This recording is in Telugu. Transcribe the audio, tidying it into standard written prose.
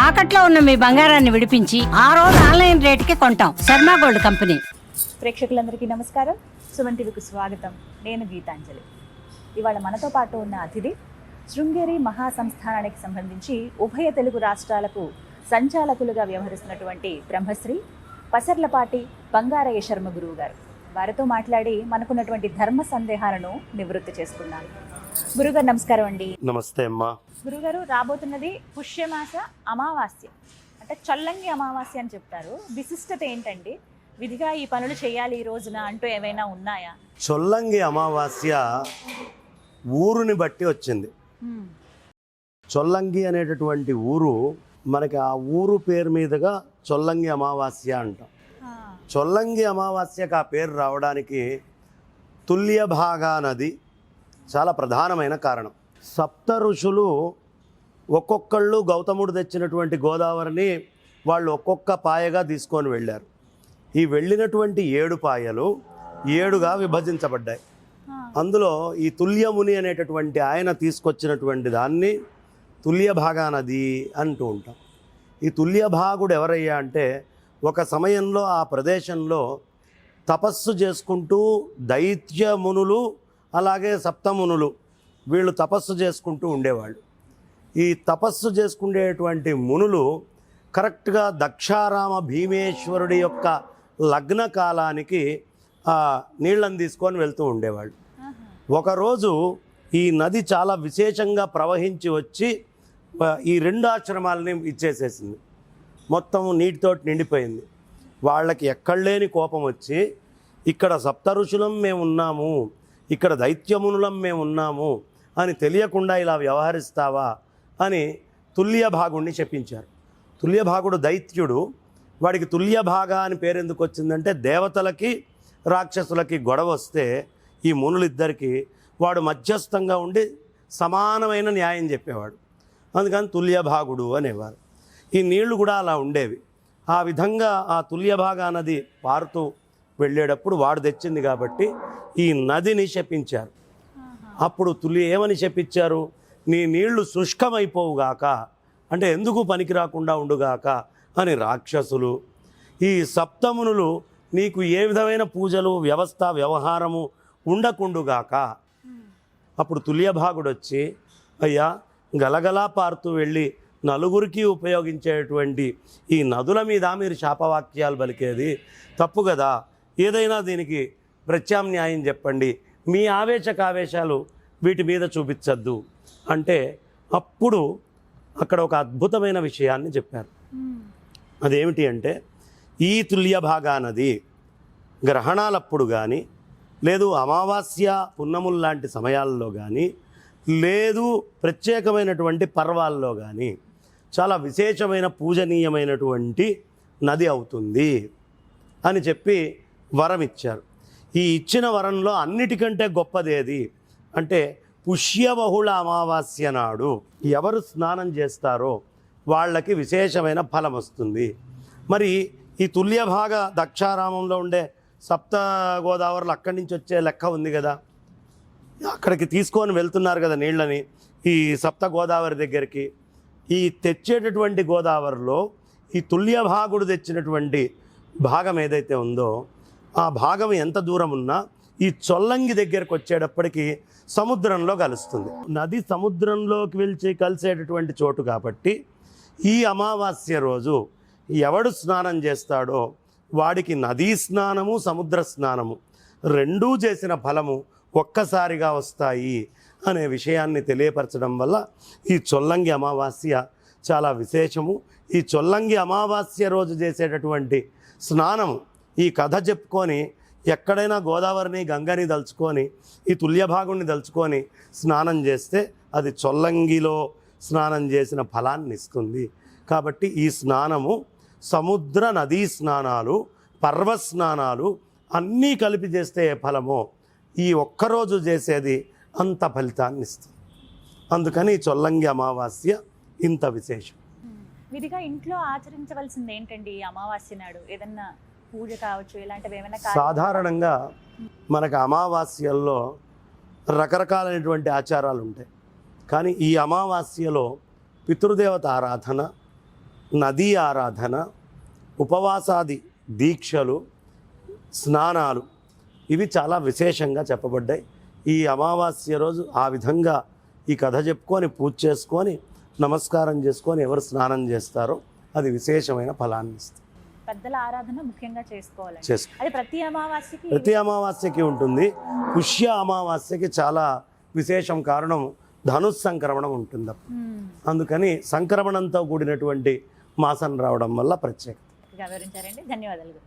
తాకట్లో ఉన్న మీ బంగారాన్ని విడిపించి ఆ రోజు ఆన్లైన్ రేటుకి కొంటాం. Sharma gold company. ప్రేక్షకులందరికీ నమస్కారం. సుమన్ టీవీకి స్వాగతం. నేను గీతాంజలి. ఇవాళ మనతో పాటు ఉన్న అతిథి శృంగేరి మహాసంస్థానానికి సంబంధించి ఉభయ తెలుగు రాష్ట్రాలకు సంచాలకులుగా వ్యవహరిస్తున్నటువంటి బ్రహ్మశ్రీ పసర్లపాటి బంగారయ్య శర్మ గురువు గారు. వారితో మాట్లాడి మనకున్నటువంటి ధర్మ సందేహాలను నివృత్తి చేసుకున్నాను. గురుగారు నమస్కారం అండి. నమస్తే అమ్మా. గురుగారు, రాబోతున్నది పుష్యమాస అమావాస్య, అంటే చల్లంగి అమావాస్య అని చెప్తారు. విశిష్టత ఏంటండి? విధిగా ఈ పనులు చేయాలి ఈ రోజున అంటూ ఏమైనా ఉన్నాయా? చొల్లంగి అమావాస్య ఊరుని బట్టి వచ్చింది. చొల్లంగి అనేటటువంటి ఊరు మనకి ఆ ఊరు పేరు మీదుగా చొల్లంగి అమావాస్య అంటాం. చొల్లంగి అమావాస్యకు ఆ పేరు రావడానికి తుల్యభాగా నది చాలా ప్రధానమైన కారణం. సప్త ఋషులు ఒక్కొక్కళ్ళు గౌతముడు తెచ్చినటువంటి గోదావరిని వాళ్ళు ఒక్కొక్క పాయగా తీసుకొని వెళ్ళారు. ఈ వెళ్ళినటువంటి 7 పాయలు 7గా విభజించబడ్డాయి. అందులో ఈ తుల్యముని అనేటటువంటి ఆయన తీసుకొచ్చినటువంటి దాన్ని తుల్యభాగా నది అంటూ ఉంటాం. ఈ తుల్యభాగుడు ఎవరయ్యా అంటే, ఒక సమయంలో ఆ ప్రదేశంలో తపస్సు చేసుకుంటూ దైత్యమునులు అలాగే సప్తమునులు వీళ్ళు తపస్సు చేసుకుంటూ ఉండేవాళ్ళు. ఈ తపస్సు చేసుకునేటువంటి మునులు కరెక్ట్గా దక్షారామ భీమేశ్వరుడి యొక్క లగ్న కాలానికి నీళ్ళని తీసుకొని వెళ్తూ ఉండేవాళ్ళు. ఒకరోజు ఈ నది చాలా విశేషంగా ప్రవహించి వచ్చి ఈ 2 ఆశ్రమాలని ఇచ్చేసేసింది. మొత్తం నీటితో నిండిపోయింది. వాళ్ళకి ఎక్కడలేని కోపం వచ్చి, ఇక్కడ సప్త ఋషులం మేము ఉన్నాము, ఇక్కడ దైత్యమునులం మేము ఉన్నాము అని తెలియకుండా ఇలా వ్యవహరిస్తావా అని తుల్యభాగుడిని చెప్పించారు. తుల్యభాగుడు దైత్యుడు. వాడికి తుల్యభాగా అని పేరు ఎందుకు వచ్చిందంటే, దేవతలకి రాక్షసులకి గొడవ వస్తే ఈ మునులిద్దరికీ వాడు మధ్యస్థంగా ఉండి సమానమైన న్యాయం చెప్పేవాడు. అందుకని తుల్యభాగుడు అనేవారు. ఈ నీళ్లు కూడా అలా ఉండేవి. ఆ విధంగా ఆ తుల్యభాగా నది పారుతూ వెళ్ళేటప్పుడు వాడు తెచ్చింది కాబట్టి ఈ నదిని శపించారు. అప్పుడు ఏమని శపించారు? నీ నీళ్లు శుష్కమైపోవుగాక, అంటే ఎందుకు పనికి రాకుండా ఉండుగాక అని రాక్షసులు. ఈ సప్తమునులు నీకు ఏ విధమైన పూజలు వ్యవస్థ వ్యవహారము ఉండకుండుగాక. అప్పుడు తుల్యభాగుడు వచ్చి, అయ్యా గలగలా పారుతూ వెళ్ళి నలుగురికి ఉపయోగించేటువంటి ఈ నదుల మీద మీరు శాపవాక్యాలు పలికేది తప్పు కదా, ఏదైనా దీనికి ప్రత్యామ్నాయం చెప్పండి, మీ ఆవేశకావేశాలు వీటి మీద చూపించద్దు అంటే, అప్పుడు అక్కడ ఒక అద్భుతమైన విషయాన్ని చెప్పారు. అదేమిటి అంటే, ఈ తుల్యభాగా నది గ్రహణాలప్పుడు కానీ, లేదు అమావాస్య పున్నములు లాంటి సమయాల్లో కానీ, లేదు ప్రత్యేకమైనటువంటి పర్వాల్లో కానీ చాలా విశేషమైన పూజనీయమైనటువంటి నది అవుతుంది అని చెప్పి వరం ఇచ్చారు. ఈ ఇచ్చిన వరంలో అన్నిటికంటే గొప్పదేది అంటే, పుష్యబహుళ అమావాస్య నాడు ఎవరు స్నానం చేస్తారో వాళ్ళకి విశేషమైన ఫలం వస్తుంది. మరి ఈ తుల్యభాగ దక్షారామంలో ఉండే సప్త గోదావరులు అక్కడి నుంచి వచ్చే లెక్క ఉంది కదా, అక్కడికి తీసుకొని వెళ్తున్నారు కదా నీళ్ళని, ఈ సప్త గోదావరి దగ్గరికి. ఈ తెచ్చేటటువంటి గోదావరిలో ఈ తుల్యభాగుడు తెచ్చినటువంటి భాగం ఏదైతే ఉందో ఆ భాగం ఎంత దూరం ఉన్నా ఈ చొల్లంగి దగ్గరకు వచ్చేటప్పటికి సముద్రంలో కలుస్తుంది. నది సముద్రంలోకి వెళ్ళి కలిసేటటువంటి చోటు కాబట్టి ఈ అమావాస్య రోజు ఎవడు స్నానం చేస్తాడో వాడికి నదీ స్నానము సముద్ర స్నానము రెండూ చేసిన ఫలము ఒక్కసారిగా వస్తాయి అనే విషయాన్ని తెలియపరచడం వల్ల ఈ చొల్లంగి అమావాస్య చాలా విశేషము. ఈ చొల్లంగి అమావాస్య రోజు చేసేటటువంటి స్నానము, ఈ కథ చెప్పుకొని ఎక్కడైనా గోదావరిని గంగని దలుచుకొని ఈ తుల్యభాగుని దలుచుకొని స్నానం చేస్తే అది చొల్లంగిలో స్నానం చేసిన ఫలాన్ని ఇస్తుంది. కాబట్టి ఈ స్నానము సముద్ర నదీ స్నానాలు పర్వత స్నానాలు అన్నీ కలిపి చేస్తే ఏ ఫలమో ఈ ఒక్కరోజు చేసేది అంత ఫలితాన్ని ఇస్తుంది. అందుకని చొల్లంగి అమావాస్య ఇంత విశేషం. విధిగా ఇంట్లో ఆచరించవలసింది ఏంటండి ఈ అమావాస్య నాడు? ఏదన్నా పూజ కావచ్చు, ఇలాంటివి ఏమైనా? సాధారణంగా మనకు అమావాస్యల్లో రకరకాలైనటువంటి ఆచారాలు ఉంటాయి. కానీ ఈ అమావాస్యలో పితృదేవత ఆరాధన, నదీ ఆరాధన, ఉపవాసాది దీక్షలు, స్నానాలు ఇవి చాలా విశేషంగా చెప్పబడ్డాయి. ఈ అమావాస్య రోజు ఆ విధంగా ఈ కథ చెప్పుకొని పూజ చేసుకొని నమస్కారం చేసుకొని ఎవరు స్నానం చేస్తారో అది విశేషమైన ఫలాన్ని ఇస్తుంది. పెద్దల ఆరాధన ముఖ్యంగా చేసుకోవాలి. చేసుకో అది ప్రతి అమావాస్యకి ఉంటుంది. పుష్య అమావాస్యకి చాలా విశేషం. కారణం ధనుస్సంక్రమణం ఉంటుంది అప్పుడు. అందుకని సంక్రమణంతో కూడినటువంటి మాసం రావడం వల్ల ప్రత్యేకత. వివరించారండి. ధన్యవాదాలు.